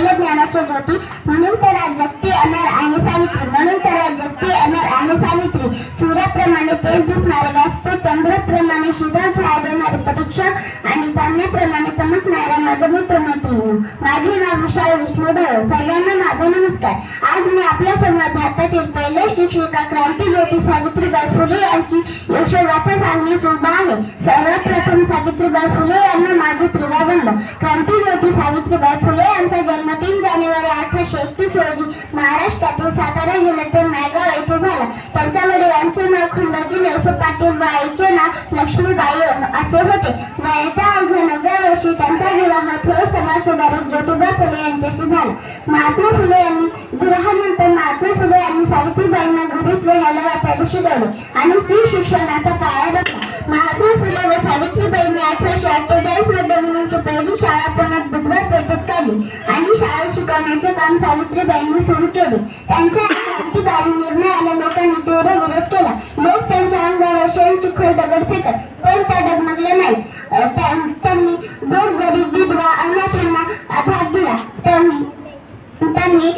पहिल्या ज्ञानाच्या ज्योती, म्हणून तर आज जगते अमर आणि सावित्री, म्हणून तर आज जगते अमर आणि सावित्री. सूर्याप्रमाणे तेज दिसणारे व्यासपीठ, चंद्राप्रमाणे शीतल छाया देणारे प्रतीक्षा आणि चांदण्याप्रमाणे चमकणाऱ्या माझ्या मित्रमैत्रिणी. माझे नाव विशाल विष्णू ढवळे. सर्वांना माझा नमस्कार. आज मी आपल्या समोर भारतातील पहिल्या शिक्षिका क्रांतीज्योती सावित्रीबाई फुले यांची यशोगाथा सांगण्यास उभा आहे. सर्वप्रथम सावित्रीबाई फुले यांना माझे प्रियवंदन. क्रांतीज्योती सावित्रीबाई फुले यांचा जन्म 3 जानेवारी 1831 रोजी महाराष्ट्रातील सातारा जिल्ह्यातील नायगाव येथे झाला. त्यांच्या वडिलांचे नाव खंडोजी नेवसे पाटील व आईचे नाव लक्ष्मीबाई असे होते. वयाच्या अवघ्या 9व्या वर्षी त्यांचा विवाह थोर समाजसुधारक ज्योतिबा फुले यांच्याशी झाला. महात्मा फुले यांनी विवाहानंतर महात्मा फुले यांनी सावित्रीबाईंना घरीच लिहायला वाचायला शिकवले आणि स्त्री शिक्षणाचा पाया रचला. महात्मा फुले व सावित्रीबाईंनी 1848 मध्ये मुलींची पहिली शाळा पुण्यात बुधवार पेठेत काढली आणि शाळा शिकवण्याचे काम सावित्रीबाईंनी सुरू केले. त्यांच्या क्रांतिकारी निर्णयाला लोकांनी तीव्र विरोध केला. लोक त्यांच्या अंगावर शेण चिखल दगड फेकत, पण त्या डगमगले नाही. त्यांनी गरीब विधवा अनाथांना भाग दिला. त्यांनी